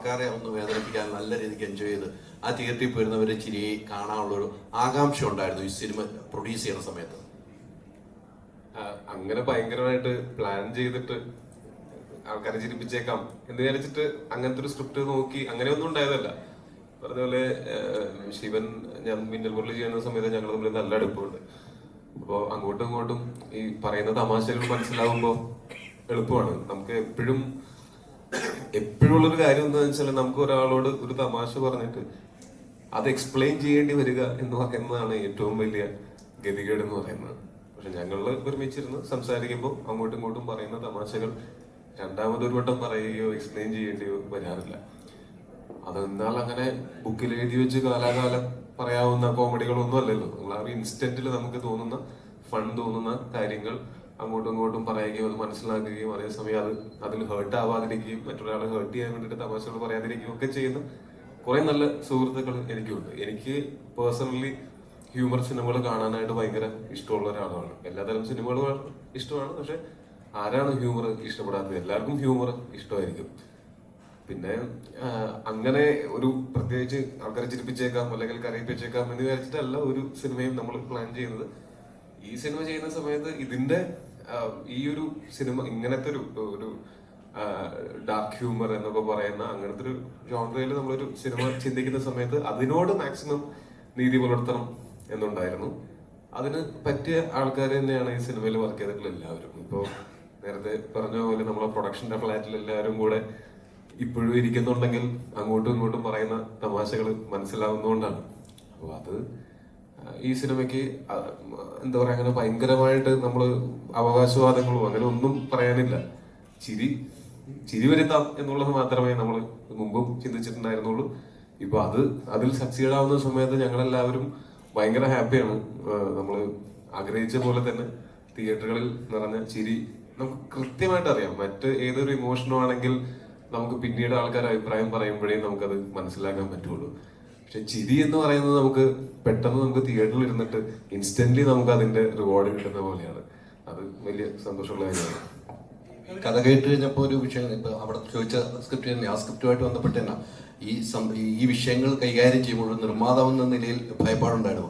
ആൾക്കാരെ ഒന്ന് വേദനിപ്പിക്കാൻ നല്ല രീതിക്ക് എൻജോയ് ചെയ്ത് ആ തിയേറ്ററിൽ പോയിരുന്നവരെ ചിരി കാണാനുള്ളൊരു ആകാംക്ഷ ഉണ്ടായിരുന്നു ഈ സിനിമ പ്രൊഡ്യൂസ് ചെയ്യുന്ന സമയത്ത്. അങ്ങനെ ഭയങ്കരമായിട്ട് പ്ലാൻ ചെയ്തിട്ട് ആൾക്കാരെ ചിരിപ്പിച്ചേക്കാം എന്ന് വിചാരിച്ചിട്ട് അങ്ങനത്തെ ഒരു സ്ക്രിപ്റ്റ് നോക്കി അങ്ങനെയൊന്നും ഉണ്ടായതല്ല. പറഞ്ഞ പോലെ ശിവൻ ഞാൻ മിന്നൽ മുരളി ചെയ്യുന്ന സമയത്ത് ഞങ്ങൾ തമ്മിൽ നല്ല അടുപ്പമുണ്ട്. അപ്പോൾ അങ്ങോട്ടും ഇങ്ങോട്ടും ഈ പറയുന്ന തമാശകൾ മനസ്സിലാവുമ്പോൾ എളുപ്പമാണ്. നമുക്ക് എപ്പോഴും ഉള്ളൊരു കാര്യം എന്താണെന്ന് വെച്ചാൽ നമുക്ക് ഒരാളോട് ഒരു തമാശ പറഞ്ഞിട്ട് അത് എക്സ്പ്ലെയിൻ ചെയ്യേണ്ടി വരിക എന്ന് പറയുന്നതാണ് ഏറ്റവും വലിയ ഗതികേട് എന്ന് പറയുന്നത്. പക്ഷെ ഞങ്ങൾ ഒരുമിച്ചിരുന്ന് സംസാരിക്കുമ്പോൾ അങ്ങോട്ടും ഇങ്ങോട്ടും പറയുന്ന തമാശകൾ രണ്ടാമതൊരു വട്ടം പറയുകയോ എക്സ്പ്ലെയിൻ ചെയ്യേണ്ടിയോ വരാറില്ല. അതെന്നാൽ അങ്ങനെ ബുക്കിൽ എഴുതി വെച്ച് കാലാകാലം പറയാവുന്ന കോമഡികളൊന്നും അല്ലല്ലോ. നമ്മൾ ആ ഒരു ഇൻസ്റ്റന്റിൽ നമുക്ക് തോന്നുന്ന ഫൺ തോന്നുന്ന കാര്യങ്ങൾ അങ്ങോട്ടും ഇങ്ങോട്ടും പറയുകയും അത് മനസ്സിലാക്കുകയും അതേസമയം അതിൽ ഹേർട്ട് ആവാതിരിക്കുകയും മറ്റൊരാളെ ഹേർട്ട് ചെയ്യാൻ വേണ്ടിയിട്ട് തമാശകൾ പറയാതിരിക്കുകയും ഒക്കെ ചെയ്യുന്ന കുറെ നല്ല സുഹൃത്തുക്കൾ എനിക്കുണ്ട്. എനിക്ക് പേഴ്സണലി ഹ്യൂമർ സിനിമകൾ കാണാനായിട്ട് ഭയങ്കര ഇഷ്ടമുള്ള ഒരാളാണ്. എല്ലാതരം സിനിമകളും ഇഷ്ടമാണ്. പക്ഷെ ആരാണ് ഹ്യൂമർ ഇഷ്ടപ്പെടാത്തത്? എല്ലാവർക്കും ഹ്യൂമർ ഇഷ്ടമായിരിക്കും. പിന്നെ അങ്ങനെ ഒരു പ്രത്യേകിച്ച് ആൾക്കാരെ ചിരിപ്പിച്ചേക്കാം അല്ലെങ്കിൽ കരയിപ്പിച്ചേക്കാം എന്ന് വിചാരിച്ചിട്ടല്ല ഒരു സിനിമയും നമ്മൾ പ്ലാൻ ചെയ്യുന്നത്. ഈ സിനിമ ചെയ്യുന്ന സമയത്ത് ഇതിന്റെ ഈ ഒരു സിനിമ ഇങ്ങനത്തെ ഒരു ഡാർക്ക് ഹ്യൂമർ എന്നൊക്കെ പറയുന്ന അങ്ങനത്തെ ഒരു ജോൺറയിൽ നമ്മളൊരു സിനിമ ചിന്തിക്കുന്ന സമയത്ത് അതിനോട് മാക്സിമം നീതി പുലർത്തണം എന്നുണ്ടായിരുന്നു. അതിന് പറ്റിയ ആൾക്കാർ തന്നെയാണ് ഈ സിനിമയിൽ വർക്ക് ചെയ്തിട്ടുള്ള എല്ലാവരും. ഇപ്പോൾ നേരത്തെ പറഞ്ഞ പോലെ നമ്മളെ പ്രൊഡക്ഷന്റെ ഫ്ലാറ്റിൽ എല്ലാവരും കൂടെ ഇപ്പോഴും ഇരിക്കുന്നുണ്ടെങ്കിൽ അങ്ങോട്ടും ഇങ്ങോട്ടും പറയുന്ന തമാശകൾ മനസ്സിലാവുന്നതുകൊണ്ടാണ്. അപ്പോൾ അത് ഈ സിനിമയ്ക്ക് എന്താ പറയാ, അങ്ങനെ ഭയങ്കരമായിട്ട് നമ്മൾ അവകാശവാദങ്ങളോ അങ്ങനെ ഒന്നും പറയാനില്ല. ചിരി വരുത്താം എന്നുള്ളത് മാത്രമേ നമ്മൾ മുമ്പും ചിന്തിച്ചിട്ടുണ്ടായിരുന്നുള്ളൂ. ഇപ്പൊ അതിൽ സക്സീഡ് ആവുന്ന സമയത്ത് ഞങ്ങളെല്ലാവരും ഭയങ്കര ഹാപ്പിയാണ്. നമ്മൾ ആഗ്രഹിച്ച പോലെ തന്നെ തിയേറ്ററുകളിൽ നിറഞ്ഞ ചിരി നമുക്ക് കൃത്യമായിട്ട് അറിയാം. മറ്റ് ഏതൊരു ഇമോഷനും ആണെങ്കിൽ നമുക്ക് പിന്നീട് ആൾക്കാർ അഭിപ്രായം പറയുമ്പോഴേ നമുക്കത് മനസ്സിലാക്കാൻ പറ്റുള്ളൂ. പക്ഷെ ചിരി എന്ന് പറയുന്നത് നമുക്ക് പെട്ടെന്ന് നമുക്ക് തിയേറ്ററിൽ ഇരുന്നിട്ട് ഇൻസ്റ്റന്റ്ലി നമുക്ക് അതിന്റെ റിവാർഡ് കിട്ടുന്ന പോലെയാണ്. അത് വലിയ സന്തോഷമുള്ള കാര്യമാണ്. കഥ കേട്ട് കഴിഞ്ഞപ്പോൾ ഒരു വിഷയം ഇപ്പൊ അവിടെ ചോദിച്ച സ്ക്രിപ്റ്റ് തന്നെ, ആ സ്ക്രിപ്റ്റുമായിട്ട് ബന്ധപ്പെട്ട് തന്നെ ഈ വിഷയങ്ങൾ കൈകാര്യം ചെയ്യുമ്പോൾ നിർമ്മാതാവെന്ന നിലയിൽ ഭയപ്പാടുണ്ടായിരുന്നു.